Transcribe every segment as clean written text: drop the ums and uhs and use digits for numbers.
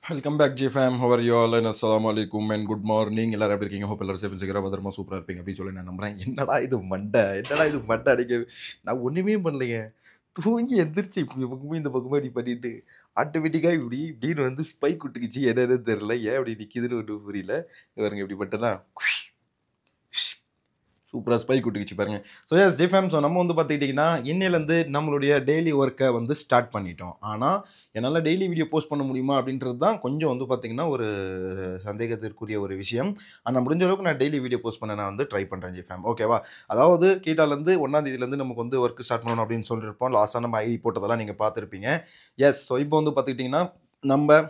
Welcome back G fam. How are you all and அஸ்ஸலாமு அலைக்கும் and good morning. எல்லாரும் எப்படி இருக்கீங்க? ஹோப் எல்லாரும் சேஃப் சிக்கிற பத்திரமா சூப்பராக இருப்பீங்க அப்படின்னு சொல்லி நான் நம்புறேன். என்னடா இது மண்டை நான் ஒன்றுமே பண்ணலைங்க. தூங்கி எந்திரிச்சு பக்கமும் இந்த பக்கமும் இப்படி பண்ணிட்டு ஆட்டோமேட்டிக்காக இப்படின்னு வந்து ஸ்பைக் விட்டுக்குச்சு. என்னன்னு தெரில, ஏன் அப்படி நிற்கிதுன்னு ஒன்றும் புரியல. பாருங்க இப்படி பண்ணிட்டேன்னா சூப்பராக ஸ்பைக் விட்டுக்குச்சு பாருங்க. So yes G fam. So நம்ம வந்து பார்த்துக்கிட்டிங்கன்னா இன்னிலேருந்து நம்மளுடைய டெய்லி ஒர்க்கை வந்து ஸ்டார்ட் பண்ணிட்டோம். ஆனால் என்னால் டெய்லி வீடியோ போஸ்ட் பண்ண முடியுமா அப்படின்றது தான் கொஞ்சம் வந்து பார்த்திங்கன்னா ஒரு சந்தேகத்திற்குரிய ஒரு விஷயம். ஆனால் முடிஞ்ச அளவுக்கு நான் டெய்லி வீடியோ போஸ்ட் பண்ண நான் வந்து ட்ரை பண்ணுறேன் ஜி ஃபேம். ஓகேவா? அதாவது கீட்டாலேருந்து 1ஆம் தேதியிலேருந்து நமக்கு வந்து ஒர்க் ஸ்டார்ட் பண்ணணும் அப்படின்னு சொல்லியிருப்போம். லாஸ்ட்டாக நம்ம ஐடி போட்டதெல்லாம் நீங்கள் பார்த்துருப்பீங்க. எஸ். ஸோ இப்போ வந்து பார்த்துக்கிட்டிங்கன்னா நம்ம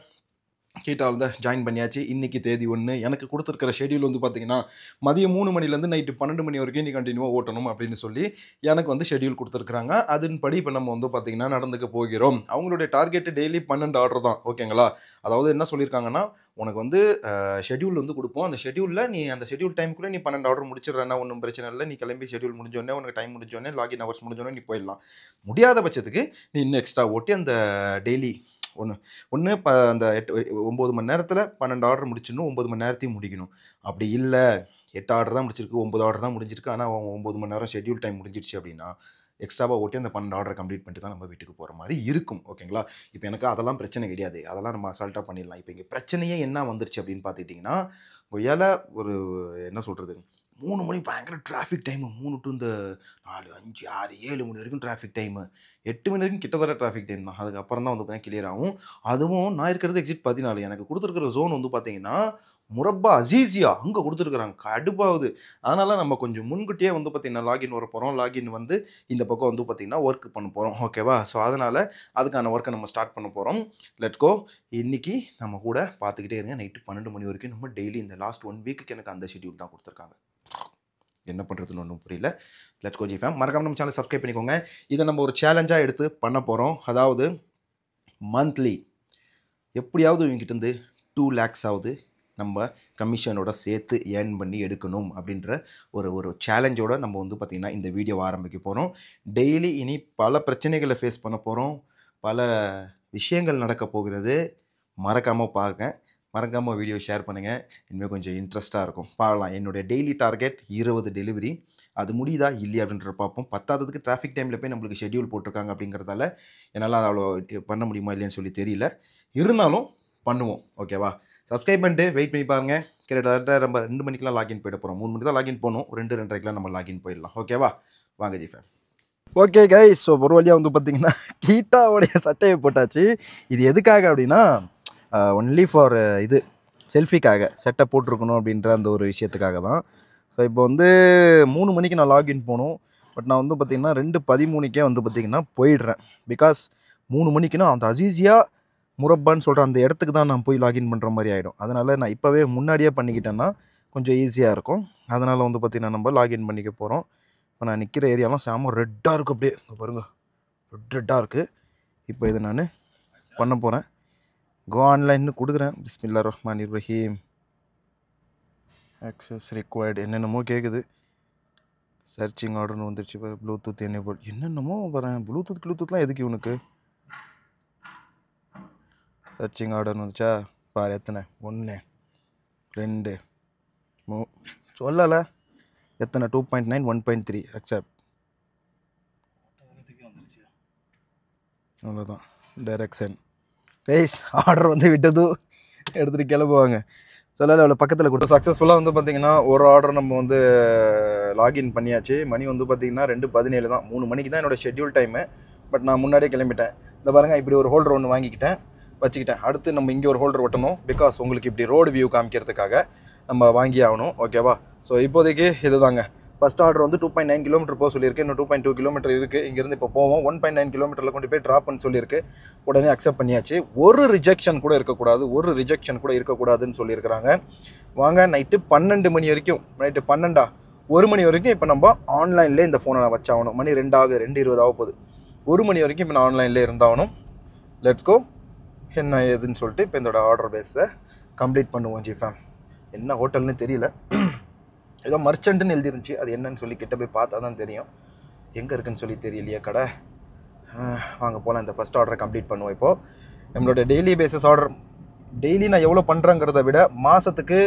கீட்டாவில் தான் ஜாயின் பண்ணியாச்சு. இன்றைக்கி தேதி 1. எனக்கு கொடுத்துருக்கிற ஷெடியூல் வந்து பார்த்திங்கன்னா மதியம் 3 மணிலேருந்து நைட்டு 12 மணி வரைக்கும் நீ கண்டினியூவாக ஓட்டணும் அப்படின்னு சொல்லி எனக்கு வந்து ஷெடியூல் கொடுத்துருக்குறாங்க. அதன்படி இப்போ நம்ம வந்து பார்த்திங்கன்னா நடந்துக்க போகிறோம். அவங்களுடைய டார்கெட்டு டெய்லி 12 ஆர்டர் தான். ஓகேங்களா? அதாவது என்ன சொல்லியிருக்காங்கன்னா, உனக்கு வந்து ஷெடியூல் வந்து கொடுப்போம். அந்த ஷெடியூலில் நீ அந்த ஷெடியூல் டைமுக்குள்ளே நீ 12 ஆர்டர் முடிச்சிடுறேன்னா ஒன்றும் பிரச்சனை இல்லை. நீ கிளம்பி ஷெடியூல் முடிஞ்சோடனே உனக்கு டைம் முடிஞ்சோடனே லாகின் ஹவர்ஸ் முடிஞ்சோடனே நீ போயிடலாம். முடியாத பட்சத்துக்கு நீ இன்னும் எக்ஸ்ட்ரா ஓட்டி அந்த டெய்லி அந்த 9 மணி நேரத்தில் 12 ஆர்டர் முடிச்சிடணும். 9 மணி நேரத்தையும் முடிக்கணும். அப்படி இல்லை 8 ஆர்டர் தான் முடிச்சிருக்கு, 9 ஆர்டர் தான் முடிஞ்சிருக்கு, ஆனால் 9 மணி நேரம் ஷெட்யூல் டைம் முடிஞ்சிருச்சு அப்படின்னா எக்ஸ்ட்ராவாக ஓட்டி அந்த 12 ஆர்டர் கம்ப்ளீட் பண்ணிட்டு தான் நம்ம வீட்டுக்கு போகிற மாதிரி இருக்கும். ஓகேங்களா? இப்போ எனக்கு அதெல்லாம் பிரச்சனை கிடையாது. அதெல்லாம் நம்ம அசால்ட்டாக பண்ணிடலாம். இப்போ இங்கே பிரச்சனையே என்ன வந்துருச்சு அப்படின்னு பார்த்துக்கிட்டிங்கன்னா, கொய்யால ஒரு என்ன சொல்கிறது, 3 மணி பயங்கர டிராஃபிக் டைமு. 3 டு இந்த 4, 5, 6, 7 மணி வரைக்கும் டிராஃபிக் டைமு. 8 மணி வரைக்கும் கிட்டத்தட்ட டிராஃபிக் டைம் தான். அதுக்கப்புறம் தான் வந்து பார்த்தீங்கன்னா கிளியர் ஆகும். அதுவும் நான் இருக்கிறது எக்ஸிட் 14. எனக்கு கொடுத்துருக்கிற ஜோன் வந்து பார்த்தீங்கன்னா முரப்பா அசீசியா அங்கே கொடுத்துருக்குறாங்க. கடுப்பாகுது. அதனால் நம்ம கொஞ்சம் முன்கூட்டியே வந்து பார்த்திங்கன்னா லாகின் வர போகிறோம். லாகின் வந்து இந்த பக்கம் வந்து பார்த்திங்கன்னா ஒர்க் பண்ண போகிறோம். ஓகேவா? ஸோ அதனால் அதுக்கான ஒர்க்கை நம்ம ஸ்டார்ட் பண்ண போகிறோம். Let's go. இன்றைக்கி நம்ம கூட பார்த்துக்கிட்டே இருங்க. நைட்டு 12 மணி வரைக்கும் நம்ம டெய்லி இந்த லாஸ்ட் 1 வீக்குக்கு எனக்கு அந்த ஷெட்யூல் தான் கொடுத்துருக்காங்க. என்ன பண்ணுறதுன்னு ஒன்றும் புரியல. Let's go G fam. மறக்காம நம்ம சேனல் சப்ஸ்கிரைப் பண்ணிக்கோங்க. இதை நம்ம ஒரு சேலஞ்சாக எடுத்து பண்ண போகிறோம். அதாவது மந்த்லி எப்படியாவது இவங்ககிட்டருந்து 2 lakhs நம்ம கமிஷனோட சேர்த்து ஏர்ன் பண்ணி எடுக்கணும் அப்படின்ற ஒரு சேலஞ்சோடு நம்ம வந்து பார்த்திங்கன்னா இந்த வீடியோவை ஆரம்பிக்க போகிறோம். டெய்லி இனி பல பிரச்சனைகளை ஃபேஸ் பண்ண போகிறோம். பல விஷயங்கள் நடக்க போகிறது. மறக்காமல் பாருங்க. மறக்காமல் வீடியோ ஷேர் பண்ணுங்கள். இனிமேல் கொஞ்சம் இன்ட்ரெஸ்ட்டாக இருக்கும். பார்க்கலாம். என்னுடைய டெய்லி டார்கெட் 20 டெலிவரி. அது முடியுதா இல்லையா அப்படின்றத பார்ப்போம். 10ஆவதுக்கு டிராஃபிக் டைமில் போய் நம்மளுக்கு ஷெட்யூல் போட்டிருக்காங்க அப்படிங்கிறதால என்னால் அவ்வளோ பண்ண முடியுமா இல்லையான்னு சொல்லி தெரியல. இருந்தாலும் பண்ணுவோம். ஓகேவா? சப்ஸ்கிரைப் பண்ணிட்டு வெயிட் பண்ணி பாருங்கள். கிட்டத்தட்ட நம்ம 2 மணிக்கெலாம் லாகின் போயிட போகிறோம். 3 மணிக்கு தான் லாகின் போகணும். 2, 2:30 நம்ம லாகின் போயிடலாம். ஓகேவா? வாங்க G fam. Okay guys. So ஒரு வழியாக வந்து பார்த்திங்கன்னா கீட்டாவுடைய சட்டையை போட்டாச்சு. இது எதுக்காக அப்படின்னா ஒன்லி ஃபார் இது செல்ஃபிக்காக செட்டை போட்டிருக்கணும் அப்படின்ற அந்த ஒரு விஷயத்துக்காக தான். ஸோ இப்போ வந்து 3 மணிக்கு நான் லாகின் போகணும். பட் நான் வந்து பார்த்திங்கன்னா 2:13 வந்து பார்த்திங்கன்னா போயிடுறேன். பிகாஸ் 3 மணிக்குன்னா அந்த அசீசியா முரப்பான்னு சொல்கிற அந்த இடத்துக்கு தான் நான் போய் லாகின் பண்ணுற மாதிரி ஆகிடும். அதனால் நான் இப்போவே முன்னாடியே பண்ணிக்கிட்டேன்னா கொஞ்சம் ஈஸியாக இருக்கும். அதனால் வந்து பார்த்திங்கன்னா நம்ம லாகின் பண்ணிக்க போகிறோம். இப்போ நான் நிற்கிற ஏரியாலாம் செம ரெட்டாக இருக்குது. அப்படியே இங்கே பாருங்கள், ரெட்டாக இருக்குது. இப்போ இதை நான் பண்ண போகிறேன். கோ ஆன்லைன்னு கொடுக்குறேன். பிஸ்மில்லாஹிர் ரஹ்மானிர் ரஹீம். ஆக்சஸ் ரிக்வயர்டு என்னென்னமோ கேட்குது. சர்ச்சிங் ஆர்டர்னு வந்துருச்சு. ப்ளூடூத் எனேபிள் என்னென்னமோ வரேன். ப்ளூடூத்லாம் எதுக்கு இவனுக்கு? சர்ச்சிங் ஆர்டர்னு வந்துச்சா? பாரு எத்தனை, 1 2 3 சொல்லலை எத்தனை, 2.9 1.3 அக்செப்ட். அவ்வளோதான். டைரக்ஷன் கைஸ் ஆர்டர் வந்து விட்டதும் எடுத்துகிட்டு கிளம்புவாங்க. சொல்லலை அவ்வளோ பக்கத்தில் கொடுத்து சக்ஸஸ்ஃபுல்லாக வந்து பார்த்திங்கன்னா ஒரு ஆர்டர் நம்ம வந்து லாகின் பண்ணியாச்சு. மணி வந்து பார்த்திங்கன்னா 2:17 தான். 3 மணிக்கு தான் என்னோடய ஷெட்யூல் டைமு. பட் நான் முன்னாடியே கிளம்பிட்டேன். இந்த பாருங்கள், இப்படி ஒரு ஹோல்டர் ஒன்று வாங்கிக்கிட்டேன், வச்சுக்கிட்டேன். அடுத்து நம்ம இங்கே ஒரு ஹோல்டர் ஒட்டணும். பிகாஸ் உங்களுக்கு இப்படி ரோடு வியூ காமிக்கிறதுக்காக நம்ம வாங்கி ஆகணும். ஓகேவா? ஸோ இப்போதைக்கு இது தாங்க. ஃபஸ்ட் ஆர்டர் வந்து 2.9 கிலோமீட்டர் போக சொல்லியிருக்கு. இன்னும் 2.2 கிலோமீட்டர் இருக்குது. இங்கேருந்து இப்போ போவோம். 1.9 கிலோமீட்டரில் கொண்டு போய் ட்ராப்னு சொல்லியிருக்கு. உடனே அக்செப்ட் பண்ணியாச்சு. ஒரு ரிஜெக்ஷன் கூட இருக்கக்கூடாதுன்னு சொல்லியிருக்கிறாங்க. வாங்க, நைட்டு 12 மணி வரைக்கும், நைட்டு 12 1 மணி வரைக்கும் இப்போ நம்ம ஆன்லைன்லேயே இந்த ஃபோனை நான் வச்சாகணும். மணி 2 ஆகுது, 2:20 ஆக போகுது. 1 மணி வரைக்கும் இப்போ நான் ஆன்லைன்லேயே இருந்தாகணும். Let's go. என்ன ஏதுன்னு சொல்லிட்டு இப்போ இதோட ஆர்டர் பேஸை கம்ப்ளீட் பண்ணுவோம் ஜி ஃபேம். என்ன ஹோட்டல்னு தெரியல. ஏதோ மர்ச்சன்ட்னு எழுதிருந்துச்சு. அது என்னன்னு சொல்லி கிட்ட போய் பார்த்தா தான் தெரியும். எங்கே இருக்குன்னு சொல்லி தெரியலையே கடை. வாங்க போகலாம். இந்த ஃபஸ்ட் ஆர்டரை கம்ப்ளீட் பண்ணுவோம். இப்போது நம்மளோட டெய்லி பேசிஸ் ஆர்டர் டெய்லி நான் எவ்வளோ பண்ணுறேங்கிறத விட மாதத்துக்கு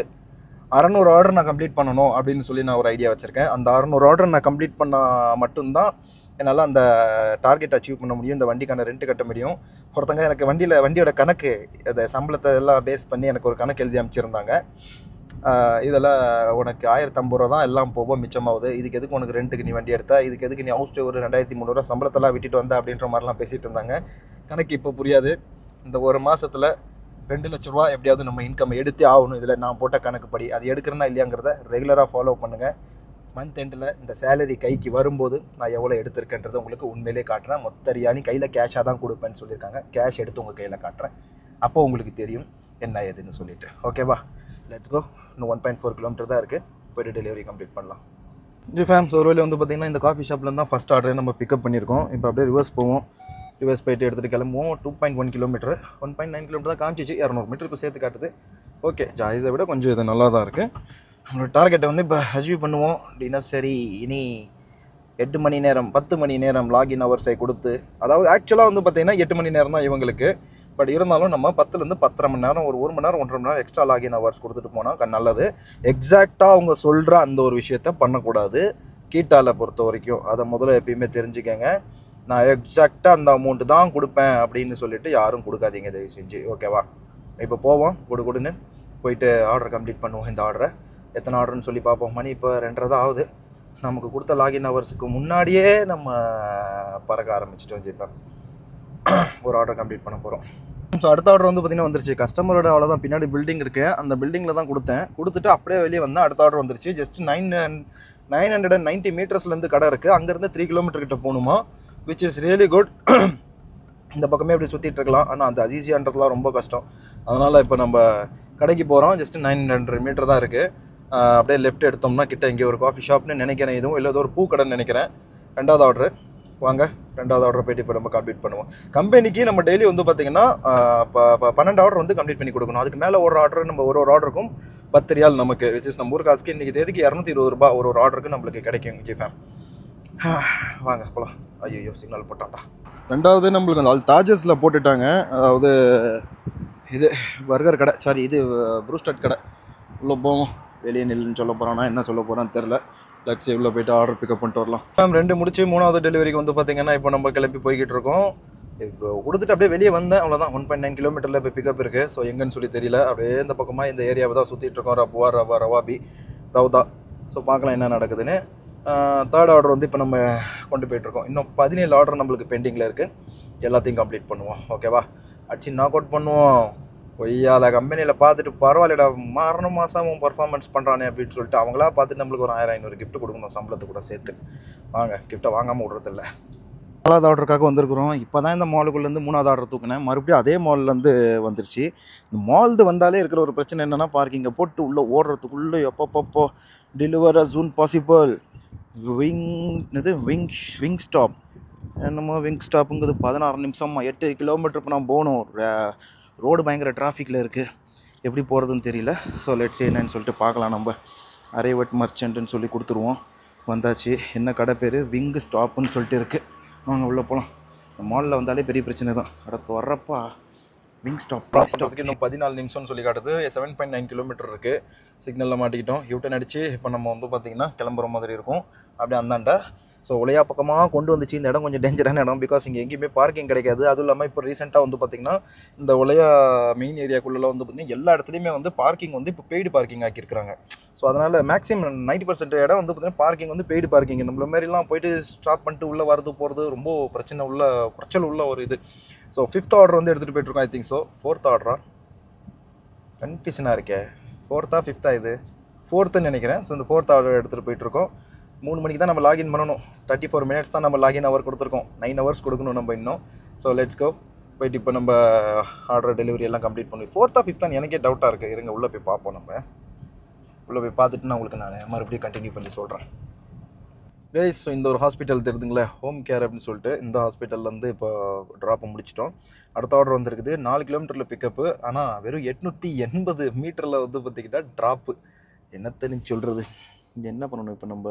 600 ஆர்டர் நான் கம்ப்ளீட் பண்ணணும் அப்படின்னு சொல்லி நான் ஒரு ஐடியா வச்சுருக்கேன். அந்த 600 ஆர்டர் நான் கம்ப்ளீட் பண்ணால் மட்டும்தான் என்னால் அந்த டார்கெட் அச்சீவ் பண்ண முடியும். இந்த வண்டிக்கான ரெண்ட் கட்ட முடியும். ஒருத்தங்க எனக்கு வண்டியோட கணக்கு, அதை சம்பளத்தை எல்லாம் பேஸ் பண்ணி எனக்கு ஒரு கணக்கு எழுதி அமைச்சிருந்தாங்க. இதெல்லாம் உனக்கு 1050 ரூபா தான் எல்லாம் போவோம், மிச்சமாகுது. இதுக்கு எதுக்கு உனக்கு ரெண்ட்டுக்கு நீ வண்டி எடுத்தா, இதுக்கு எதுக்கு நீ ஹவுஸ் ஒரு 2300 சம்பளத்தெல்லாம் விட்டுட்டு வந்த அப்படின்ற மாதிரிலாம் பேசிகிட்டு இருந்தாங்க. கணக்கு இப்போ புரியாது. இந்த ஒரு மாதத்தில் 2 லட்ச ரூபா எப்படியாவது நம்ம இன்கம் எடுத்தே ஆகணும். இதில் நான் போட்ட கணக்குப்படி அது எடுக்கிறேன்னா இல்லையாங்கிறத ரெகுலராக ஃபாலோ பண்ணுங்கள். மந்த் எண்டில் இந்த சேலரி கைக்கு வரும்போது நான் எவ்வளோ எடுத்திருக்கேன்றதை உங்களுக்கு உண்மையிலே காட்டுறேன். மொத்த ரியானி கையில் கேஷாக தான் கொடுப்பேன்னு சொல்லியிருக்காங்க. கேஷ் எடுத்து உங்கள் கையில் காட்டுறேன். அப்போ உங்களுக்கு தெரியும் என்ன ஏதுன்னு சொல்லிட்டு. ஓகேவா, லெட்ஸ் கோ. இன்னும் 1.4 கிலோமீட்டர் தான் இருக்குது. போய்ட்டு டெலிவரி கம்ப்ளீட் பண்ணலாம். ஜி ஃபேம்ஸ், ஒரு வேலை வந்து பார்த்திங்கன்னா இந்த காஃபி ஷாப்பில் தான் ஃபஸ்ட் ஆர்டரே நம்ம பிக்கப் பண்ணியிருக்கோம். இப்போ அப்படியே ரிவர்ஸ் போவோம். ரிவர்ஸ் போய்ட்டு எடுத்துகிட்டு கிளம்புவோம். 2.1 கிலோமீட்டர், 1.9 கிலோமீட்டர் தான் காமிச்சிச்சு. 200 மீட்டர் இப்போ சேர்த்து காட்டுது. ஓகே, ஜாய்ஸை விட கொஞ்சம் இது நல்லா தான் இருக்குது. நம்மளோட டார்கெட்டை வந்து இப்போ அச்சீவ் பண்ணுவோம். தினசரி இனி 8 மணி நேரம் 10 மணி நேரம் லாகின் ஹவர்ஸை கொடுத்து, அதாவது ஆக்சுவலாக வந்து பார்த்திங்கன்னா 8 மணி நேரம் தான் இவங்களுக்கு. பட் இருந்தாலும் நம்ம 10லேருந்து 10.5 மணி நேரம், ஒரு 1 மணி நேரம் 1.5 மணி நேரம் எக்ஸ்ட்ரா லாகின் ஹவர்ஸ் கொடுத்துட்டு போனால் நல்லது. எக்ஸாக்டாக அவங்க சொல்கிற அந்த ஒரு விஷயத்த பண்ணக்கூடாது. கீட்டாவில் பொறுத்த வரைக்கும் அதை முதல்ல எப்பயுமே தெரிஞ்சுக்கங்க. நான் எக்ஸாக்டாக அந்த அமௌண்ட்டு தான் கொடுப்பேன் அப்படின்னு சொல்லிட்டு யாரும் கொடுக்காதீங்க தயவு செஞ்சு. ஓகேவா, இப்போ போவோம். கொடுன்னு போயிட்டு ஆர்டர் கம்ப்ளீட் பண்ணுவோம். இந்த ஆர்டரை எத்தனை ஆர்டர்னு சொல்லி பார்ப்போம். மணி இப்போ 2:30 தான் ஆகுது. நமக்கு கொடுத்த லாகின் ஹவர்ஸுக்கு முன்னாடியே நம்ம பறக்க ஆரம்பிச்சிட்டோம். ஜிப்பா ஒரு ஆர்டர் கம்ப்ளீட் பண்ண போகிறோம். ஸோ அடுத்த ஆர்டர் வந்து பார்த்திங்கன்னா வந்துருச்சு. கஸ்டமரோட அவ்வளோதான், பின்னாடி பில்டிங் இருக்குது, அந்த பில்டிங்கில் தான் கொடுத்துட்டு அப்படியே வெளியே வந்தால் அடுத்த ஆர்டர் வந்துருச்சு. ஜஸ்ட் 990 மீட்டர்ஸ்லேருந்து கடை இருக்குது. அங்கேருந்து 3 கிலோமீட்டர் கிட்ட போகணுமா, விச் இஸ் ரியலி குட். இந்த பக்கமே அப்படி சுற்றிட்டு இருக்கலாம். ஆனால் அந்த அஜீசியான்றதுலாம் ரொம்ப கஷ்டம். அதனால் இப்போ நம்ம கடைக்கு போகிறோம். ஜஸ்ட் 900 மீட்டர் தான் இருக்குது. அப்படியே லெஃப்ட் எடுத்தோம்னா கிட்ட இங்கே ஒரு காஃபி ஷாப்னு நினைக்கிறேன். இதுவும் இல்லை, ஏதோ ஒரு பூக்கடைன்னு நினைக்கிறேன். 2வது ஆர்டர். வாங்க 2வது ஆர்டர் போய்ட்டு இப்போ நம்ம கம்ப்ளீட் பண்ணுவோம். கம்பெனிக்கு நம்ம டெய்லி வந்து பார்த்திங்கன்னா 12 ஆர்டர் வந்து கம்ப்ளீட் பண்ணி கொடுக்கணும். அதுக்கு மேலே ஒரு ஆர்டர் நம்ம ஒரு ஆர்டருக்கும் 10 ரியால் நமக்கு, விச் இஸ் நம்ம ஊர் காசுக்கு இன்றைக்கி தேதிக்கு 220 ரூபா ஒரு ஆர்டருக்கு நம்மளுக்கு கிடைக்கும். ஜிஃபேம் வாங்க போகலாம். ஐயோ சிக்னல் போட்டான்டா. 2வது நம்மளுக்கு அந்த தாஜஸில் போட்டுட்டாங்க. அதாவது இது பர்கர் கடை, சாரி இது ப்ரூஸ்டட் கடை. உள்ளே போவோம். வெளியே நில்லுன்னு சொல்ல போகிறான்னா என்ன சொல்ல போகிறான்னு தெரில. லட்சி உள்ளே போய்ட்டு ஆர்டர் பிக்கப் பண்ணிட்டு வரலாம். 2 முடிச்சு 3வது டெலிவரிக்கு வந்து பார்த்திங்கன்னா இப்போ நம்ம கிளம்பி போய்கிட்டு இருக்கோம். இப்போ கொடுத்துட்டு அப்படியே வெளியே வந்தேன், அவ்வளோதான். 1.9 கிலோமீட்டரில் இப்போ பிக்கப் இருக்குது. ஸோ எங்கன்னு சொல்லி தெரியல. அப்படியே இந்த பக்கமாக இந்த ஏரியாவை தான் சுற்றிட்டு இருக்கோம். ரவாபி ரவுதா. ஸோ பார்க்கலாம் என்ன நடக்குதுன்னு. 3rd ஆர்டர் வந்து இப்போ நம்ம கொண்டு போயிட்டுருக்கோம். இன்னும் 17 ஆர்டர் நம்மளுக்கு பெண்டிங்கில் இருக்குது. எல்லாத்தையும் கம்ப்ளீட் பண்ணுவோம். ஓகேவா, அடிச்சு நாக் அவுட் பண்ணுவோம். ஒய்யால கம்பெனியில் பார்த்துட்டு பரவாயில்லடா மாதம் பர்ஃபார்மன்ஸ் பண்ணுறானே அப்படின்னு சொல்லிட்டு அவங்களா பார்த்துட்டு நம்மளுக்கு ஒரு 1000-500 கிஃப்ட் கொடுக்கணும், சம்பளத்தை கூட சேர்த்து. வாங்க, கிஃப்ட்டை வாங்காமல் விட்றதில்ல. 4வது ஆர்டருக்காக வந்திருக்கிறோம். இப்போ தான் இந்த மாலுக்குள்ளேருந்து 3வது ஆர்டர் தூக்கினேன். மறுபடியும் அதே மால்லேருந்து வந்துருச்சு. இந்த மால்து வந்தாலே இருக்கிற ஒரு பிரச்சனை என்னென்னா, பார்க்கிங்கை போட்டு உள்ளே ஓடுறதுக்குள்ளே எப்பப்போ deliver as soon possible. Wing stop என்னமோ விங் ஸ்டாப்புங்கிறது 16 நிமிஷமா 8 கிலோமீட்டர் இப்போ நான் போகணும். ரோடு பயங்கர டிராஃபிக்கில் இருக்குது. எப்படி போகிறதுன்னு தெரியல. ஸோ லெட்ஸ் என்னன்னு சொல்லிட்டு பார்க்கலாம். நம்ம அரைவட் மர்ச்சன்ட்னு சொல்லி கொடுத்துருவோம். வந்தாச்சு. என்ன கடை பேர் விங் ஸ்டாப்புன்னு சொல்லிட்டு இருக்குது. வாங்க உள்ளே போகலாம். இந்த மாலில் வந்தாலே பெரிய பிரச்சனை தான். அடுத்து வர்றப்பா விங் ஸ்டாப்புக்கு இன்னும் 14 நிமிஷம்னு சொல்லி காட்டுது. 7.9 கிலோமீட்டர் இருக்குது. சிக்னலில் மாட்டிக்கிட்டோம். யூட்டன் அடித்து இப்போ நம்ம வந்து பார்த்திங்கன்னா கிளம்புற மாதிரி இருக்கும். அப்படியே அந்தாண்ட. ஸோ உலையா பக்கமாக கொண்டு வந்துச்சு. இந்த இடம் கொஞ்சம் டேஞ்சரான இடம். பிகாஸ் இங்கே எங்கேயுமே பார்க்கிங் கிடைக்காது. அதுவும் இல்லாமல் இப்போ ரீசெண்டாக வந்து பார்த்திங்கன்னா இந்த உலையா மெயின் ஏரியாக்குள்ளே வந்து பார்த்திங்கன்னா எல்லா இடத்துலையுமே வந்து பார்க்கிங் வந்து இப்போ பெய்டு பார்க்கிங் ஆக்கியிருக்கிறாங்க. ஸோ அதனால் மேக்ஸிமம் 90% இடம் வந்து பார்த்திங்கன்னா பார்க்கிங் வந்து பெய்டு பார்க்கிங். நம்மள மாரிலாம் போய்ட்டு ஸ்டாப் பண்ணிட்டு உள்ளே வரது போகிறது ரொம்ப பிரச்சனை உள்ள குறைச்சல் உள்ள ஒரு இது. ஸோ 5th ஆர்டர் வந்து எடுத்துகிட்டு போய்ட்டுருக்கோம். ஐ திங்க் ஸோ 4th ஆர்டரா கன்ஃபியூஷனாக இருக்கே. 4th-ஆ 5th-ஆ இது 4th-ன்னு நினைக்கிறேன். ஸோ இந்த 4th ஆர்டர் எடுத்துகிட்டு போய்ட்டுருக்கோம். 3 மணிக்கு தான் நம்ம லாகின் பண்ணணும். 34 மினிட்ஸ் தான் நம்ம லாகின் ஹவர் கொடுத்துருக்கோம். 9 ஹவர்ஸ் கொடுக்கணும் நம்ம இன்னும். So let's go. போய்ட்டு இப்போ நம்ம ஆர்டர் டெலிவரி எல்லாம் கம்ப்ளீட் பண்ணுவோம். 4th-ஆ 5th-ஆன்னு எனக்கே டவுட்டாக இருக்குது. இருங்க உள்ளே போய் பார்ப்போம். நம்ம உள்ளே போய் பார்த்துட்டு நான் உங்களுக்கு நான் மறுபடியும் கண்டினியூ பண்ணி சொல்கிறேன். கைஸ், ஸோ இந்த ஒரு ஹாஸ்பிட்டல் தெரியுதுங்களே, ஹோம் கேர் அப்படின்னு சொல்லிட்டு இந்த ஹாஸ்பிட்டல்லேருந்து இப்போ ட்ராப்பை முடிச்சிட்டோம். அடுத்த ஆர்டர் வந்துருக்குது. 4 கிலோமீட்டரில் பிக்கப்பு. ஆனால் வெறும் 880 மீட்டரில் வந்து பார்த்திக்கிட்டா ட்ராப்பு. என்னத்தனு சொல்கிறது. இங்கே என்ன பண்ணணும் இப்போ நம்ம?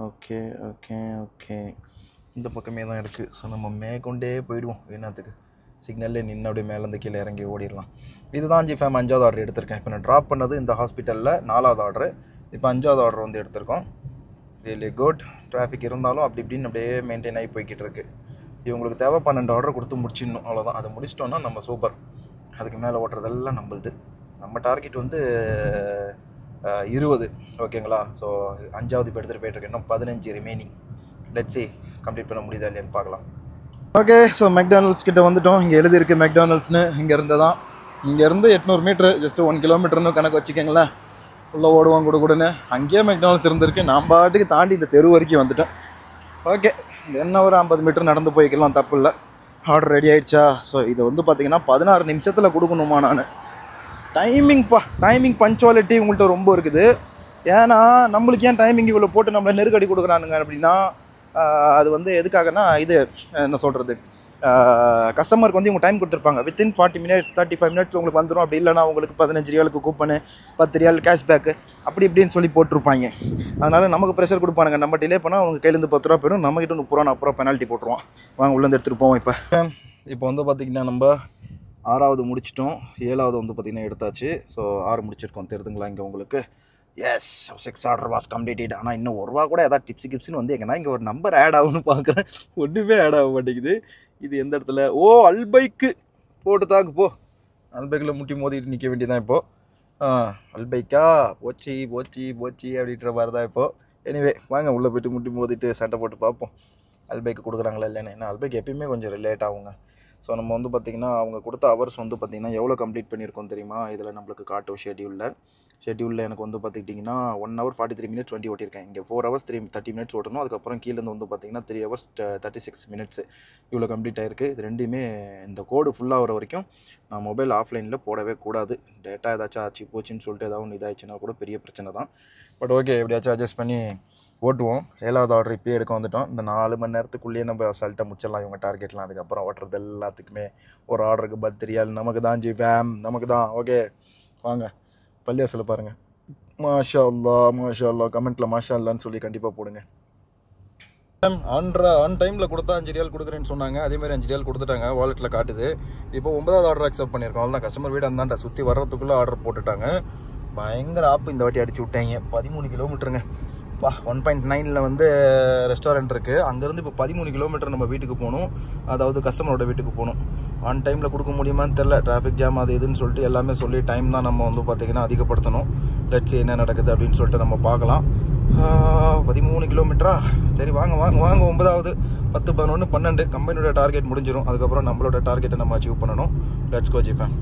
ஓகே இந்த பக்கமே தான் இருக்குது. ஸோ நம்ம மேற்கொண்டே போயிடுவோம். என்னத்துக்கு சிக்னல்லே நின்று அப்படியே மேலேருந்து கீழே இறங்கி ஓடிடலாம். இதுதான் ஜிஃபேம் 5வது ஆர்டர் எடுத்திருக்கேன். இப்போ நான் ட்ராப் பண்ணது இந்த ஹாஸ்பிட்டலில் 4வது ஆர்டரு. இப்போ 5வது ஆர்டர் வந்து எடுத்திருக்கோம். Really good. டிராஃபிக் இருந்தாலும் அப்படி இப்படின்னு அப்படியே மெயின்டைன் ஆகி போய்கிட்டு இருக்கு. இவங்களுக்கு தேவை 12 ஆர்டர் கொடுத்து முடிச்சிடணும், அவ்வளோதான். அதை முடிச்சிட்டோன்னா நம்ம சூப்பர். அதுக்கு மேலே ஓட்டுறதெல்லாம் நம்மளுது. நம்ம டார்கெட் வந்து 20, ஓகேங்களா? ஸோ 5வது இப்போ எடுத்துகிட்டு போயிட்டுருக்கு. இன்னும் 15 ரிமைனிங். லெட்ஸ் see கம்ப்ளீட் பண்ண முடியுதா இல்லையான்னு பார்க்கலாம். ஓகே, ஸோ மெக்டானல்ட்ஸ் கிட்ட வந்துட்டோம். இங்கே எழுதியிருக்கு மெக்டானல்ட்ஸ்னு. இங்கேருந்து தான், இங்கேருந்து 800 மீட்ரு, ஜஸ்ட்டு 1 கிலோமீட்டர்னு கணக்கு வச்சுக்கோங்களேன். உள்ளே ஓடுவோம் கொடுன்னு. அங்கேயே மெக்டானல்ட்ஸ் இருந்திருக்கு. நான் பாட்டுக்கு தாண்டி இந்த தெரு வரைக்கும் வந்துட்டேன். ஓகே, என்ன ஒரு 50 மீட்டர் நடந்து போய்க்கலாம், தப்பு இல்லை. ஆர்டர் ரெடி ஆகிடுச்சா? ஸோ இதை வந்து பார்த்திங்கன்னா 16 நிமிஷத்தில் கொடுக்கணுமா நான்? டைமிங் பஞ்சுவாலிட்டி உங்கள்கிட்ட ரொம்ப இருக்குது. ஏன்னா நம்மளுக்கு ஏன் டைமிங் இவ்வளோ போட்டு நம்மளை நெருக்கடி கொடுக்குறானுங்க அப்படின்னா, அது வந்து எதுக்காகனா, இது என்ன சொல்கிறது, கஸ்டமருக்கு வந்து இவங்க டைம் கொடுத்துருப்பாங்க. வித்தின் 40 மினிட்ஸ் 35 மினிட்ஸ் உங்களுக்கு வந்துடும். அப்படி இல்லைனா உங்களுக்கு 15 ரியாலுக்கு கூப்பனு, 10 ரியால் கேஷ்பேக்கு, அப்படி இப்படின்னு சொல்லி போட்டிருப்பாங்க. அதனால் நமக்கு ப்ரெஷர் கொடுப்பானுங்க. நம்ம டிலே பண்ணால் அவங்க கையிலேருந்து 10 ரூபா போயிடும், நம்மகிட்ட 30 ரூபா 40 ரூபா பெனால்ட்டி போட்டுருவோம். வாங்க உள்ளேருந்து எடுத்துகிட்டு போவோம். இப்போ வந்து பார்த்திங்கன்னா நம்ம 6வது முடிச்சிட்டோம். 7வது வந்து பார்த்திங்கன்னா எடுத்தாச்சு. ஸோ 6 முடிச்சிருக்கோம். தெரியுதுங்களா இங்கே உங்களுக்கு? Yes, 6 order was completed. ஆனால் இன்னும் 1 ரூபா கூட ஏதாவது டிப்ஸுன்னு வந்து எங்கன்னா இங்கே ஒரு நம்பர் ஆட் ஆகும்னு பார்க்குறேன். ஒன்றுமே ஆட் ஆக மாட்டேங்குது. இது எந்த இடத்துல? ஓ, அல்பைக்கு போட்டு தாக்கு போ. அல்பைக்கில் முட்டி மோதிட்டு நிற்க வேண்டியதான் இப்போது. அல்பைக்கா போச்சு அப்படின்ற மாதிரி தான் இப்போது. எனிவே வாங்க உள்ளே போய்ட்டு முட்டி மோதிட்டு சண்டை போட்டு பார்ப்போம் அல்பைக்கு கொடுக்குறாங்களா இல்லைன்னு. ஏன்னா அல்பைக்கு எப்பயுமே கொஞ்சம் லேட் ஆகுங்க. ஸோ நம்ம வந்து பார்த்திங்கன்னா அவங்க கொடுத்த ஹவர்ஸ் வந்து பார்த்திங்கன்னா எவ்வளோ கம்ப்ளீட் பண்ணியிருக்கோம் தெரியுமா? இதில் நம்மளுக்கு காட்டும் ஷெட்யூலில் எனக்கு வந்து பார்த்துக்கிட்டிங்கன்னா 1 hour 43 minutes 20 ஓட்டியிருக்கேன். இங்கே 4 hours 30 minutes ஓட்டணும். அதுக்கப்புறம் கீழேருந்து வந்து பார்த்திங்கன்னா 3 hours 36 minutes இவ்வளோ கம்ப்ளீட் ஆகிருக்கு. இது ரெண்டுமே இந்த கோடு ஃபுல்லாக வர வரைக்கும் நான் மொபைல் ஆஃப்லைனில் போடவே கூடாது. டேட்டா ஏதாச்சும் ஆச்சு போச்சுன்னு சொல்லிட்டு ஏதாவது ஒன்று இதாகிடுச்சுன்னா கூட பெரிய பிரச்சனை தான். பட் ஓகே, எப்படியாச்சும் அட்ஜஸ்ட் பண்ணி ஓட்டுவோம். 7வது ஆர்டர் இப்போயே எடுக்க வந்துட்டோம். இந்த 4 மணி நேரத்துக்குள்ளேயே நம்ம அசால்ட்டாக முடிச்சிடலாம் இவங்க டார்கெட்லாம். அதுக்கப்புறம் ஓட்டுறது எல்லாத்துக்குமே ஒரு ஆர்டருக்கு 10 ரியால் நமக்கு தான். ஜிஃபேம் நமக்கு தான். ஓகே வாங்க பள்ளியாசில் பாருங்கள். மாஷா அல்லா கமெண்ட்டில் மாஷா அல்லான்னு சொல்லி கண்டிப்பாக போடுங்க. ஆன் டைமில் கொடுத்தா 5 ரியால் கொடுக்குறேன்னு சொன்னாங்க. அதேமாதிரி 5 ரியால் கொடுத்துட்டாங்க. வாலெட்டில் காட்டுது. இப்போ 9வது ஆர்டர் அக்செப்ட் பண்ணியிருக்கோம். அவ்வளோதான். கஸ்டமர் வீடு அந்தாண்டா சுற்றி வர்றதுக்குள்ளே ஆர்டர் போட்டுட்டாங்க. பயங்கர ஆப்பு இந்த வாட்டி அடிச்சு விட்டாங்க. 13 கிலோமீட்டருங்க. 1.9 வந்து ரெஸ்டாரண்ட் இருக்குது. அங்கேருந்து இப்போ 13 கிலோமீட்டர் நம்ம வீட்டுக்கு போகணும். அதாவது கஸ்டமரோட வீட்டுக்கு போகணும். ஆன் டைமில் கொடுக்க முடியுமான்னு தெரில. டிராஃபிக் ஜாம் அது இதுன்னு சொல்லிட்டு எல்லாமே சொல்லி டைம் தான் நம்ம வந்து பார்த்திங்கன்னா அதிகப்படுத்தணும். லெட்ஸ் என்ன நடக்குது அப்படின்னு சொல்லிட்டு நம்ம பார்க்கலாம். 13 கிலோமீட்டரா? சரி வாங்க 9வது 10 11 12 கம்பெனியோட டார்கெட் முடிஞ்சிடும். அதுக்கப்புறம் நம்மளோட டார்கெட்டை நம்ம அச்சீவ் பண்ணணும். லெட்ஸ் கோ ஜிஃபேம்.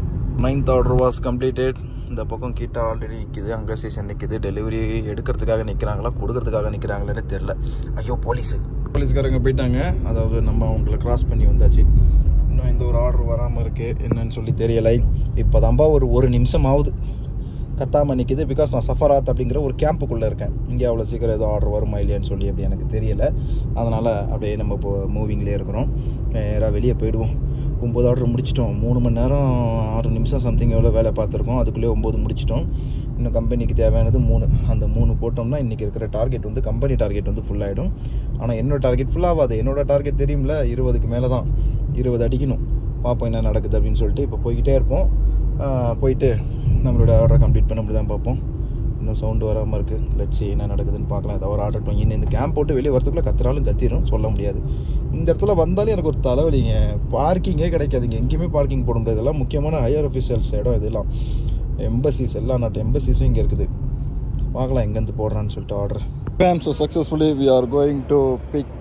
9th order was completed. இந்த பக்கம் கிட்ட ஆல்ரெடி நிற்கிது. அங்கே ஸ்டேஷன் நிற்கிது. டெலிவரி எடுக்கிறதுக்காக நிற்கிறாங்களா கொடுக்கறதுக்காக நிற்கிறாங்களான்னு தெரில. ஐயோ, போலீஸுக்காரங்க போயிட்டாங்க. அதாவது நம்ம அவங்களை கிராஸ் பண்ணி வந்தாச்சு. இன்னும் எந்த ஒரு ஆர்டர் வராமல் இருக்குது. என்னன்னு சொல்லி தெரியலை. இப்போ தான்ப்பா ஒரு நிமிஷம் ஆகுது கத்தாமல் நிற்கிது. பிகாஸ் நான் சஃபராத் அப்படிங்கிற ஒரு கேம்புக்குள்ளே இருக்கேன். இங்கே அவ்வளோ சீக்கிரம் ஏதோ ஆர்டர் வருமா இல்லையான்னு சொல்லி அப்படி எனக்கு தெரியலை. அதனால் அப்படியே நம்ம இப்போ மூவிங்லேயே இருக்கிறோம். நேராக வெளியே போயிடுவோம். 9 ஆர்டர் முடிச்சிட்டோம். 3 மணி நேரம் 6 நிமிஷம் சம்திங் எவ்வளோ வேலை பார்த்துருக்கோம். அதுக்குள்ளேயே 9 முடிச்சிட்டோம். இன்னும் கம்பெனிக்கு தேவையானது 3. அந்த 3 போட்டோம்னா இன்றைக்கி இருக்கிற டார்கெட் வந்து கம்பெனி டார்கெட் வந்து ஃபுல்லாகிடும். ஆனால் என்னோடய டார்கெட் ஃபுல்லாகாது. என்னோடய டார்கெட் தெரியும்ல, 20க்கு மேலே தான். 20 அடிக்கணும். பார்ப்போம் என்ன நடக்குது அப்படின்னு சொல்லிட்டு இப்போ போய்கிட்டே இருப்போம். போயிட்டு நம்மளோட ஆர்டரை கம்ப்ளீட் பண்ண முடியாது பார்ப்போம். இன்னும் சவுண்டு வராமல் இருக்குது. லெட்ஸ் see என்ன நடக்குதுன்னு பார்க்கலாம். ஏதாவது ஒரு ஆர்டர் பண்ணி இந்த கேம்ப் போட்டு வெளியே வரதுக்குள்ளே கத்திரும் சொல்ல முடியாது. இந்த இடத்துல வந்தாலே எனக்கு ஒரு தலைவலிங்க. பார்க்கிங்கே கிடைக்காதுங்க. எங்கேயுமே பார்க்கிங் போட முடியாது. இதெல்லாம் முக்கியமான ஹையர் அஃபிஷியல்ஸ் இடம். இதெல்லாம் எம்பசிஸ், எல்லா நாட்டு எம்பசிஸும் இங்கே இருக்குது. பார்க்கலாம் எங்கேருந்து போடுறான்னு சொல்லிட்டு order. So successfully we are going to pick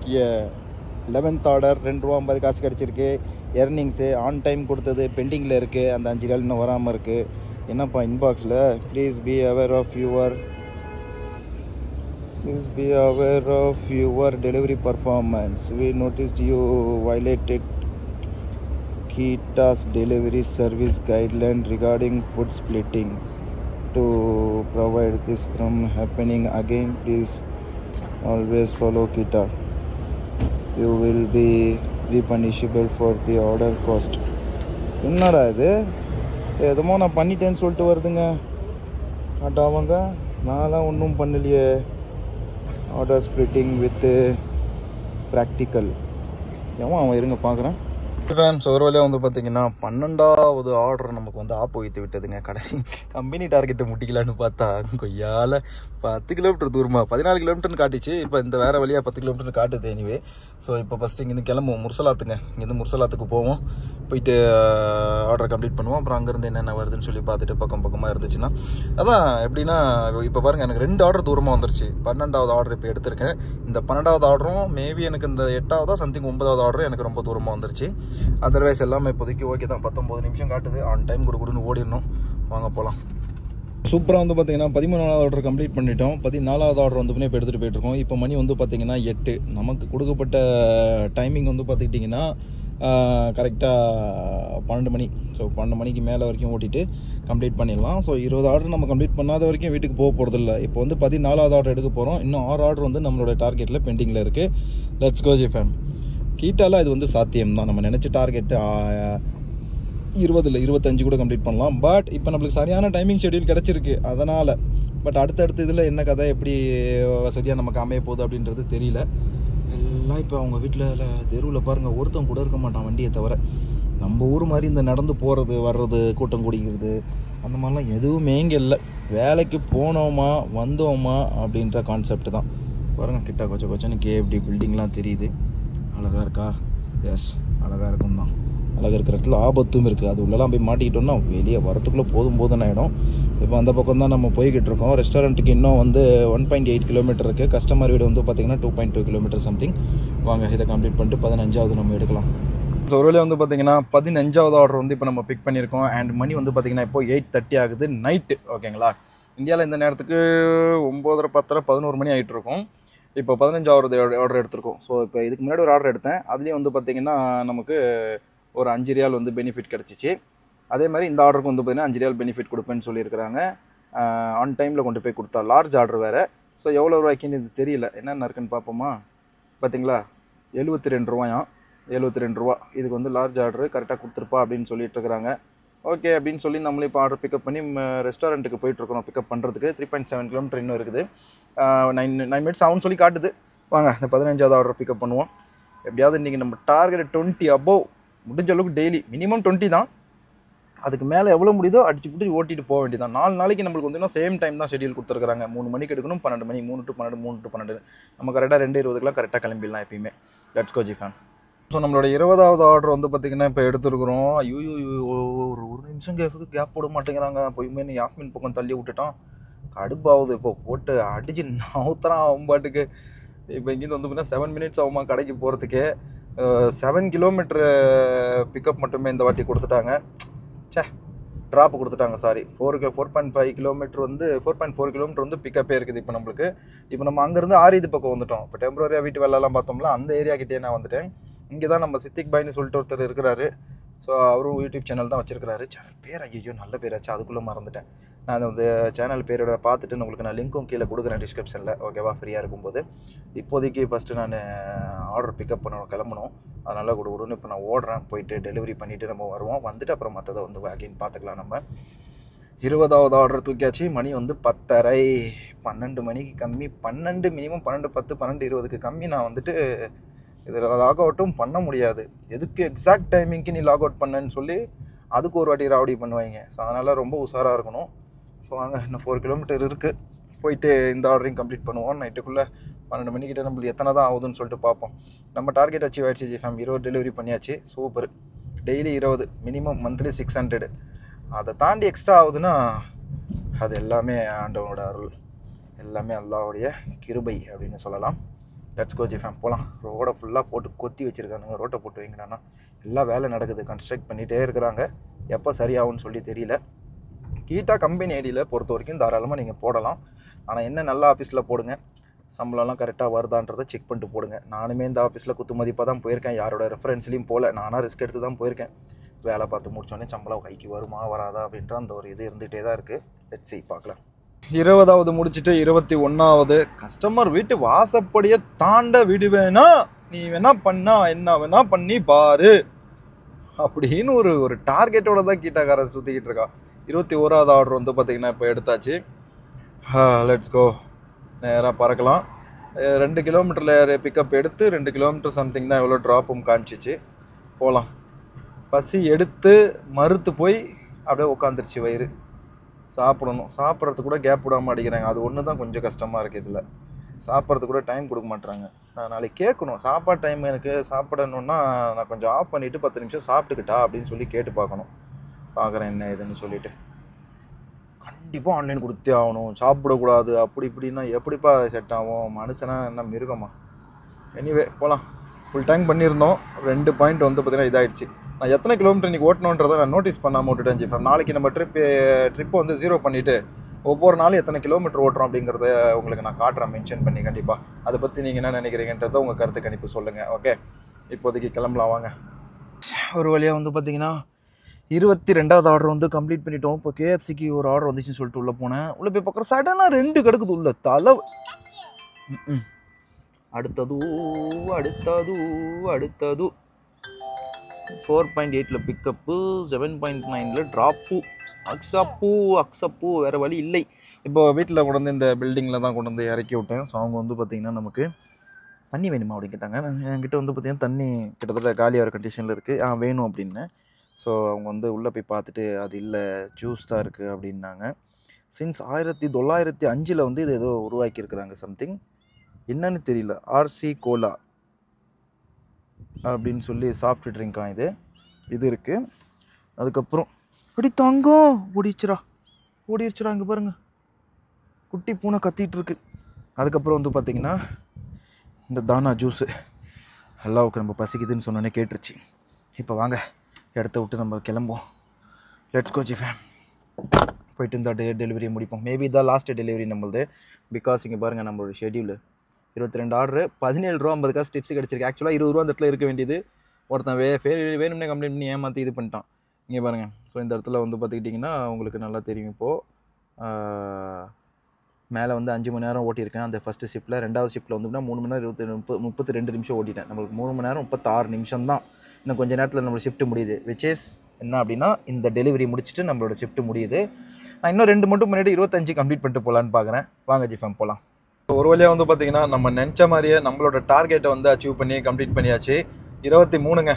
11th order. 2 ரூபா 50 காசு கிடச்சிருக்கு. எர்னிங்ஸு ஆன் டைம் கொடுத்தது பெண்டிங்கில் இருக்குது. அந்த 5 ரியால் இன்னும் வராமல் இருக்குது. என்னப்பா இன்பாக்ஸில் please be aware of your delivery performance. We noticed you violated Kita's delivery service guideline regarding food splitting. To prevent this from happening again, please always follow Kita. You will be punishable for the order cost. என்னடா இது? எதுமோ நான் பண்ணிட்டேன்னு சொல்லிட்டு வருதுங்க. அவங்க நான்லாம் ஒன்றும் பண்ணலையே. Order splitting with practical. அவன் இருங்க பார்க்குறேன். ஃபேன்ஸ் ஒரு வழியாக வந்து பார்த்தீங்கன்னா 12வது ஆர்டர் நமக்கு வந்து ஆப்பு வைத்து விட்டதுங்க. கடைசி கம்பெனி டார்கெட்டை முட்டிக்கலான்னு பார்த்தா கொய்யால 10 கிலோமீட்டர் தூரமா 14 கிலோமீட்டர்னு காட்டிச்சு. இப்போ இந்த வேறு வழியாக 10 கிலோமீட்டர் காட்டுது. எனிவே ஸோ இப்போ ஃபஸ்ட்டு இங்கேருந்து கிளம்புவோம் முர்சலாத்துங்க. இங்கேருந்து முர்சலாத்துக்கு போவோம், போயிட்டு ஆர்டரை கம்ப்ளீட் பண்ணுவோம். அப்புறம் அங்கேருந்து என்னென்ன வருதுன்னு சொல்லி பார்த்துட்டு பக்கமாக இருந்துச்சுன்னா அதான் எப்படின்னா இப்போ பாருங்கள் எனக்கு 2 ஆர்டர் தூரமாக வந்துருச்சு. 12வது ஆர்டர் இப்போ எடுத்திருக்கேன். இந்த 12வது ஆர்டரும் மேபி எனக்கு இந்த 8ஆவதோ சம்திங் 9வது ஆர்டரும் எனக்கு ரொம்ப தூரமாக வந்துருச்சு. அதர்வைஸ் எல்லாமே இப்போதைக்கு ஓகே தான். 19 நிமிஷம் காட்டுது. ஆன் டைம் கொடுன்னு ஓடிடணும். வாங்க போகலாம். சூப்பராக வந்து பார்த்தீங்கன்னா 13வது ஆர்டர் கம்ப்ளீட் பண்ணிட்டோம். 14வது ஆர்டர் வந்து இப்போ எடுத்துகிட்டு போயிட்டுருக்கோம். இப்போ மணி வந்து பார்த்தீங்கன்னா 8. நமக்கு கொடுக்கப்பட்ட டைமிங் வந்து பார்த்துக்கிட்டிங்கன்னா கரெக்டாக 12 மணி. ஸோ 12 மணிக்கு மேலே வரைக்கும் ஓட்டிட்டு கம்ப்ளீட் பண்ணிடலாம். ஸோ 20 ஆர்டர் நம்ம கம்ப்ளீட் பண்ணாத வரைக்கும் வீட்டுக்கு போக போகிறதில்ல. இப்போ வந்து 14வது ஆர்டர் எடுக்க போகிறோம். இன்னும் 6 ஆர்டர் வந்து நம்மளோட டார்கெட்டில் பெண்டிங்கில் இருக்குது. Let's go ஜிஃபேம். கீட்டால இது வந்து சாத்தியம் தான். நம்ம நினச்ச டார்கெட்டு 20 இல்லை 25 கூட கம்ப்ளீட் பண்ணலாம். பட் இப்போ நம்மளுக்கு சரியான டைமிங் ஷெட்யூல் கிடச்சிருக்கு. அதனால் பட் அடுத்தடுத்து இதில் என்ன கதை எப்படி வசதியாக நமக்கு அமைய போகுது அப்படின்றது தெரியல. எல்லாம் இப்போ அவங்க வீட்டில் தெருவில் பாருங்கள், ஒருத்தன் கூட இருக்க மாட்டான் வண்டியை தவிர. நம்ம ஊர் மாதிரி இந்த நடந்து போகிறது வர்றது கூட்டம் குடிக்கிறது அந்த மாதிரிலாம் எதுவுமே இங்கே இல்லை. வேலைக்கு போனோமா வந்தோமா அப்படின்ற கான்செப்ட் தான். பாருங்கள் கிட்ட கொச்சன்னு கேஎஃப்டி பில்டிங்லாம் தெரியுது. அழகாக இருக்கா? எஸ் அழகாக இருக்கும் தான். அழகாக இருக்கிற இடத்துல ஆபத்தும் இருக்குது. அது உள்ளெல்லாம் போய் மாட்டிக்கிட்டோம்னா வெளியே வரத்துக்குள்ளே போதும் ஆகிடும். இப்போ அந்த பக்கம் தான் நம்ம போய்கிட்டு இருக்கோம். ரெஸ்டாரண்ட்டுக்கு இன்னும் வந்து 1.8 கிலோமீட்டர் இருக்குது. கஸ்டமர் வீடு வந்து பார்த்திங்கன்னா 2.2 கிலோமீட்டர் சம்திங். வாங்க இதை கம்ப்ளீட் பண்ணிட்டு 15வது நம்ம எடுக்கலாம். ஸோ ஒரு வேளையை வந்து பார்த்திங்கன்னா 15வது ஆர்டர் வந்து இப்போ நம்ம பிக் பண்ணியிருக்கோம். அண்ட் மணி வந்து பார்த்திங்கன்னா இப்போ 8:30 ஆகுது நைட்டு. ஓகேங்களா? இந்தியாவில் இந்த நேரத்துக்கு 9:30 10:30 11 மணி ஆகிட்டு இருக்கும். இப்போ 15வது ஆர்டர் எடுத்திருக்கோம். ஸோ இப்போ இதுக்கு முன்னாடி ஒரு ஆர்டர் எடுத்தேன். அதுலேயும் வந்து பார்த்திங்கன்னா நமக்கு ஒரு 5 ரியால் வந்து பெனிஃபிட் கிடச்சிச்சு. அதே மாதிரி இந்த ஆர்டருக்கு வந்து பார்த்திங்கன்னா 5 ரியால் பெனிஃபிட் கொடுப்பேன்னு சொல்லியிருக்கிறாங்க. ஆன் டைமில் கொண்டு போய் கொடுத்தா. லார்ஜ் ஆர்டர் வேறு. ஸோ எவ்வளோ ரூபாய்க்குன்னு இது தெரியல. என்னென்ன இருக்குன்னு பார்ப்போமா? பார்த்தீங்களா 72 ரூபாயாம். 72 ரூபா. இதுக்கு வந்து லார்ஜ் ஆர்டரு கரெக்டாக கொடுத்துருப்பா அப்படின்னு சொல்லிட்டு இருக்கிறாங்க. ஓகே அப்படின்னு சொல்லி நம்மளே இப்போ ஆர்டர் பிக்கப் பண்ணி ரெஸ்டாரண்ட்டுக்கு போயிட்டுருக்கோம் பிக்கப் பண்ணுறதுக்கு. 3.7 கிலோமீட்டர் இன்னும் இருக்குது. 9 மினிட்ஸ் ஆகும்னு சொல்லி காட்டுது. வாங்க இந்த 15வது ஆர்டர் பிக்கப் பண்ணுவோம். எப்படியாவது இன்றைக்கி நம்ம டார்கெட் 20 அபோவ் முடிஞ்ச அளவுக்கு டெய்லி மினிமம் 20 தான். அதுக்கு மேலே எவ்வளோ முடியுதோ அடிச்சு பிடிச்சி ஓட்டிட்டு போக வேண்டியதான். 4 நாளைக்கு நம்மளுக்கு வந்து சேம் டைம் தான் ஷெடியூல் கொடுத்துருக்காங்க. 3 மணிக்கு எடுக்கணும், 12 மணி, 3 to 12, 3 to 12. நம்ம கரெக்டாக 2:20 கரெக்டாக கிளம்பிடலாம் எப்பயுமே. Let's go ஜிஃபான். ஸோ நம்மளோட 20வது ஆர்டர் வந்து பார்த்திங்கன்னா இப்போ எடுத்துருக்குறோம். ஒரு நிமிஷம் கேப் போட மாட்டேங்கிறாங்க. பொய்மே யாஸ்மின் பக்கம் தள்ளி விட்டுட்டோம். கடுப்பாகுது. இப்போ போட்டு அடிச்சு நவுத்துறான் அவன் பாட்டுக்கு. இப்போ இங்கேருந்து வந்து பார்த்தீங்கன்னா 7 மினிட்ஸ் ஆகுமா கடைக்கு போகிறதுக்கே. 7 கிலோமீட்டரு பிக்கப் மட்டுமே இந்த வாட்டி கொடுத்துட்டாங்க. ட்ராப் கொடுத்துட்டாங்க. சாரி 4.5 கிலோமீட்டர் வந்து 4.4 கிலோமீட்டர் வந்து பிக்கப்பே இருக்குது இப்போ நம்மளுக்கு. இப்போ நம்ம அங்கேருந்து ஆரிது பக்கம் வந்துட்டோம். இப்போ டெம்பரரியாக வீட்டு வேலைலாம் பார்த்தோம்ல அந்த ஏரியா கிட்டே நான் வந்துட்டேன். இங்கே தான் நம்ம சித்திக் பாய்னு சொல்லிட்டு ஒருத்தர் இருக்கிறாரு. ஸோ அவரும் யூடியூப் சேனல் தான் வச்சிருக்கிறாரு. சேனல் பேர் ஐயோ நல்ல பேராச்சு, அதுக்குள்ளே மறந்துட்டேன். நான் அந்த சேனல் பேரோட பார்த்துட்டு உங்களுக்கு நான் லிங்க்கும் கீழே கொடுக்குறேன் டிஸ்கிரிப்ஷனில். ஓகேவா? ஃப்ரீயாக இருக்கும்போது. இப்போதைக்கு ஃபஸ்ட்டு நான் ஆர்டர் பிக்கப் கிளம்பணும். அதனால் கொடுன்னு இப்போ நான் ஓடுறேன். போயிட்டு டெலிவரி பண்ணிவிட்டு நம்ம வருவோம். வந்துட்டு அப்புறம் மற்றதை வந்து அகைன் பார்த்துக்கலாம். நம்ம 20வது ஆர்டர் தூக்கியாச்சு. மணி வந்து 10:30. 12 மணிக்கு கம்மி. 12 மினிமம் 12:10 12:20க்கு கம்மி நான் வந்துட்டு இதில் லாக் அவுட்டும் பண்ண முடியாது. எதுக்கு எக்ஸாக்ட் டைமிங்க்கு நீ லாக் அவுட் பண்ணேன்னு சொல்லி அதுக்கு ஒரு வாட்டி ராவடி பண்ணுவாங்க. ஸோ அதனால் ரொம்ப உஷாராக இருக்கணும். ஸோ வாங்க இன்னும் 4 கிலோமீட்டர் இருக்குது. போயிட்டு இந்த ஆர்டரையும் கம்ப்ளீட் பண்ணுவோம். நைட்டுக்குள்ளே 12 மணிக்கிட்ட நம்மளுக்கு எத்தனை தான் ஆகுதுன்னு சொல்லிட்டு பார்ப்போம். நம்ம டார்கெட் அச்சீவ் ஆகிடுச்சு ஜிஃபேம். 20 டெலிவரி பண்ணியாச்சு. சூப்பர். Daily 20 minimum monthly 600. அதை தாண்டி எக்ஸ்ட்ரா ஆகுதுன்னா அது எல்லாமே ஆண்டவனோட அருள், எல்லாமே அல்லாஹ்வுடைய கிருபை அப்படின்னு சொல்லலாம். லெட்ஸ் கோ ஜிஃபேம் போகலாம். ரோடை ஃபுல்லாக போட்டு கொத்தி வச்சுருக்கானுங்க. ரோட்டை போட்டு வைங்கடானா எல்லாம் வேலை நடக்குது. கன்ஸ்ட்ரக்ட் பண்ணிகிட்டே இருக்கிறாங்க. எப்போ சரியாகும்னு சொல்லி தெரியல. கீட்டா கம்பெனி ஐடியில் பொறுத்த வரைக்கும் தாராளமாக நீங்கள் போடலாம். ஆனால் என்ன நல்ல ஆஃபீஸில் போடுங்க. சம்பளம்லாம் கரெக்டாக வருதான்றதை செக் பண்ணிட்டு போடுங்க. நானுமே இந்த ஆஃபீஸில் குத்து மதிப்பாக தான் போயிருக்கேன். யாரோட ரெஃபரன்ஸ்லையும் போகல. நானாக ரிஸ்க் எடுத்து தான் போயிருக்கேன். வேலை பார்த்து முடிச்சோடனே சம்பளம் கைக்கு வருமா வராதா அப்படின்ற அந்த ஒரு இது இருந்துகிட்டே தான் இருக்குது. லெட்ஸ் see பார்க்கலாம். 20வது முடிச்சுட்டு 21வது கஸ்டமர் வீட்டு வாசப்படியை தாண்ட விடுவேனா, நீ வேணா பண்ணா என்ன வேணா பண்ணி பாரு அப்படின்னு ஒரு டார்கெட்டோட தான் கீட்டாக்காரன் சுற்றிக்கிட்டு இருக்கா. 21வது ஆர்டர் வந்து பார்த்திங்கன்னா இப்போ எடுத்தாச்சு. Let's go. நேராக பறக்கலாம். 2 கிலோமீட்டரில் பிக்கப் எடுத்து 2 கிலோமீட்டர் சம்திங் தான் எவ்வளோ ட்ராப்பும் காமிச்சிச்சு. போகலாம். பசி எடுத்து மறுத்து போய் அப்படியே உட்காந்துருச்சு வயிறு. சாப்பிடணும், சாப்பிட்றதுக்கு கூட கேப் விடாமல் அடிக்கிறாங்க. அது ஒன்று தான் கொஞ்சம் கஷ்டமாக இருக்குது. இதில் சாப்பிட்றதுக்கு கூட டைம் கொடுக்க மாட்றாங்க. நான் நாளைக்கு கேட்கணும், சாப்பாடு டைம் எனக்கு சாப்பிடணுன்னா நான் கொஞ்சம் ஆஃப் பண்ணிவிட்டு 10 நிமிஷம் சாப்பிட்டுக்கிட்டா அப்படின்னு சொல்லி கேட்டு பார்க்கணும். பார்க்குறேன் என்ன ஏதுன்னு சொல்லிவிட்டு. கண்டிப்பாக ஆன்லைன் கொடுத்தே ஆகணும், சாப்பிடக்கூடாது அப்படி இப்படின்னா எப்படிப்பா செட் ஆகும்? மனுஷனா என்ன மிருகமா? எனிவே போகலாம். ஃபுல் டேங்க் பண்ணியிருந்தோம். 2 பாயிண்ட் வந்து பார்த்தீங்கன்னா இதாகிடுச்சு. நான் எத்தனை கிலோமீட்டர் இன்றைக்கி ஓட்டணுன்றதை நான் நோட்டீஸ் பண்ணாமல் விட்டுட்டேன் ஜிஃபம். நாளைக்கு நம்ம ட்ரிப்பை வந்து 0 பண்ணிவிட்டு ஒவ்வொரு நாளும் எத்தனை கிலோமீட்டர் ஓட்டுறோம் அப்படிங்கிறத உங்களுக்கு நான் காட்டுறேன் மென்ஷன் பண்ணி. கண்டிப்பாக அதை பற்றி நீங்கள் என்ன நினைக்கிறீங்கன்றதை உங்கள் கருத்து கணிப்பு சொல்லுங்கள். ஓகே, இப்போதைக்கு கிளம்பலாம் வாங்க. ஒரு வழியாக வந்து பார்த்தீங்கன்னா 22வது ஆர்டர் வந்து கம்ப்ளீட் பண்ணிட்டோம். இப்போ KFCக்கு ஒரு ஆர்டர் வந்துச்சுன்னு சொல்லிட்டு உள்ளே போனேன். உள்ளே போய் பார்க்குறேன் சடனாக 2 கிடக்குது உள்ள. தலை அடுத்தது 4.8 பிக்கப்பு, 7.9 ட்ராப்பு. அக்ஸப்பூ வேறு வழி இல்லை. இப்போ வீட்டில் கொண்டு வந்து இந்த பில்டிங்கில் தான் கொண்டு வந்து இறக்கி விட்டேன். ஸோ அவங்க வந்து பார்த்திங்கன்னா நமக்கு தண்ணி வேணுமா அப்படின்னு கேட்டாங்க. என்கிட்ட வந்து பார்த்திங்கன்னா தண்ணி கிட்டத்தட்ட காலியாகிற கண்டிஷனில் இருக்குது. வேணும் அப்படின்னு. ஸோ அவங்க வந்து உள்ளே போய் பார்த்துட்டு அது இல்லை, ஜூஸ் தான் இருக்குது அப்படின்னாங்க. சின்ஸ் 1905 வந்து இது ஏதோ உருவாக்கியிருக்கிறாங்க சம்திங், என்னன்னு தெரியல. ஆர்சி கோலா அப்படின்னு சொல்லி சாஃப்ட் ட்ரிங்காக இது இருக்குது. அதுக்கப்புறம் அப்படி தங்கம் ஓடிடுச்சுடா இங்கே பாருங்கள், குட்டி பூனை கத்திகிட்டு இருக்கு. அதுக்கப்புறம் வந்து பார்த்திங்கன்னா இந்த தானா ஜூஸு அல்லாவுக்கு நம்ம பசிக்குதுன்னு சொன்னோன்னே கேட்டுருச்சு. இப்போ வாங்க இடத்த விட்டு நம்ம கிளம்புவோம். லெட்ஸ் கோ ஜிஃபேம். போயிட்டு இந்த டெலிவரியை முடிப்போம். மேபி இதான் லாஸ்ட் டெலிவரி நம்மளது. பிகாஸ் இங்கே பாருங்கள் நம்மளோட ஷெட்யூலு 22 ஆர்டரு, 17 ரூபா 50 காசு டிப்ஸ் கிடச்சிருக்கு. ஆக்சுவலாக 20 ரூபா அந்த இடத்துல இருக்க வேண்டியது. ஒருத்தன் வேணும்னே கம்ப்ளைண்ட் பண்ணி ஏமாற்றி இது பண்ணிட்டான். இங்கே பாருங்கள். ஸோ இந்த இடத்துல வந்து பார்த்துக்கிட்டிங்கன்னா உங்களுக்கு நல்லா தெரியும். இப்போது மேலே வந்து 5 மணி நேரம் ஓட்டியிருக்கேன் அந்த ஃபஸ்ட்டு ஷிஃப்ட்டில். 2வது ஷிஃப்ட்டில் வந்து 3 மணி நேரம் 32 நிமிஷம் ஓட்டிட்டேன். நம்மளுக்கு 3 மணி நேரம் 36 நிமிஷம் தான். இன்னும் கொஞ்சம் நேரத்தில் நம்மளோட ஷிஃப்ட்டு முடியுது. விச் இஸ் என்ன அப்படின்னா இந்த டெலிவரி முடிச்சுட்டு நம்மளோட ஷிஃப்ட்டு முடியுது. நான் இன்னும் 2 மட்டும் முன்னாடி 25 கம்ப்ளீட் பண்ணிட்டு போகலான்னு பார்க்குறேன். வாங்க ஜிஃபேம் போகலாம். ஒரு வழியாக வந்து பார்த்திங்கன்னா நம்ம நினச்ச மாதிரியே நம்மளோட டார்கெட்டை வந்து அச்சீவ் பண்ணி கம்ப்ளீட் பண்ணியாச்சு. 23ங்க,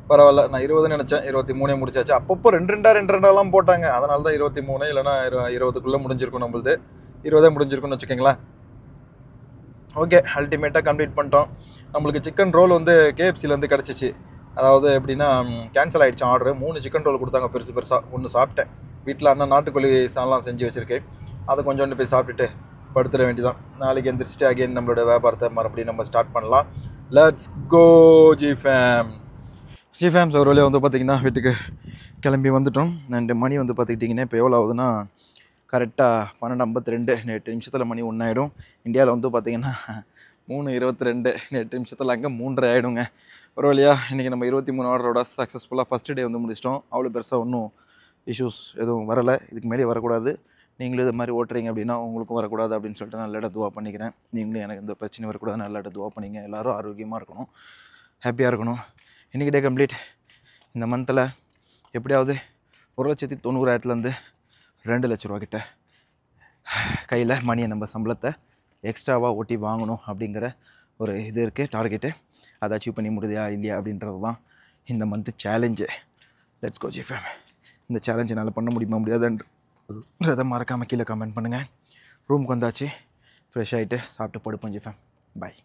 பரவாயில்ல. நான் 20 நினச்சேன், 23 முடிச்சாச்சு. அப்பப்போ 2 போட்டாங்க, அதனால தான் 23 இல்லைனா 20க்குள்ளே முடிஞ்சிருக்கும். நம்மளது 20 முடிஞ்சிருக்குன்னு வச்சுக்கோங்களேன். ஓகே, அல்டிமேட்டாக கம்ப்ளீட் பண்ணிட்டோம். நம்மளுக்கு சிக்கன் ரோல் வந்து KFCலேருந்து கிடச்சிச்சு. அதாவது எப்படின்னா கேன்சல் ஆகிடுச்சு ஆர்டரு. 3 சிக்கன் ரோல் கொடுத்தாங்க பெருசாக. ஒன்று சாப்பிட்டேன். வீட்டில் அண்ணன் நாட்டுக்கோழி சாலாம் செஞ்சு வச்சுருக்கேன். அதை கொஞ்சோண்டு போய் சாப்பிட்டுட்டு படுத்துட வேண்டியதான். நாளைக்கு எந்திரிச்சிட்டு அகைன் நம்மளோட வியாபாரத்தை மறுபடியும் நம்ம ஸ்டார்ட் பண்ணலாம். லெட்ஸ் கோ ஜிஃபேம். ஒரு வழியாக வந்து பார்த்திங்கன்னா வீட்டுக்கு கிளம்பி வந்துட்டோம். அண்ட் மணி வந்து பார்த்துக்கிட்டிங்கன்னா இப்போ எவ்வளோ ஆகுதுன்னா கரெக்டாக 12:52. 8 நிமிஷத்தில் மணி 1 ஆகிடும். இந்தியாவில் வந்து பார்த்திங்கன்னா 3:22. 8 நிமிஷத்தில் அங்கே 3:30 ஆகிடுங்க. ஒரு வழியாக இன்றைக்கி நம்ம 23 ஆர்டரோட சக்ஸஸ்ஃபுல்லாக ஃபஸ்ட்டு டே வந்து முடிச்சிட்டோம். அவ்வளோ பெருசாக ஒன்றும் இஷ்யூஸ் எதுவும் வரலை. இதுக்கு மேலே வரக்கூடாது. நீங்களும் இது மாதிரி ஓட்டுறீங்க அப்படின்னா உங்களுக்கும் வரக்கூடாது அப்படின்னு சொல்லிட்டு நல்ல இடம் துவா பண்ணிக்கிறேன். நீங்களும் எனக்கு இந்த பிரச்சனை வரக்கூடாது, நல்ல இடம் துவா பண்ணிங்க. எல்லோரும் ஆரோக்கியமாக இருக்கணும், ஹாப்பியாக இருக்கணும். இன்றைக்கி டே கம்ப்ளீட். இந்த மந்தில் எப்படியாவது 1,90,000 2 லட்ச ரூபா கிட்ட கையில் மணியை நம்ம சம்பளத்தை எக்ஸ்ட்ராவாக ஓட்டி வாங்கணும் அப்படிங்கிற ஒரு இது இருக்குது, டார்கெட்டு. அதை அச்சீவ் பண்ணி முடியுதா இல்லையா அப்படின்றது தான் இந்த மந்த்து சேலஞ்சு. லெட்ஸ் கோ ஜிஃபேம். இந்த சேலஞ்சை என்னால் பண்ண முடியுமா முடியாதுன்றதை மறக்காமல் கீழே கமெண்ட் பண்ணுங்கள். ரூமுக்கு வந்தாச்சு, ஃப்ரெஷ் ஆகிட்டு சாப்பிட்டு படுப்போம் ஜிஃபேம். பாய்.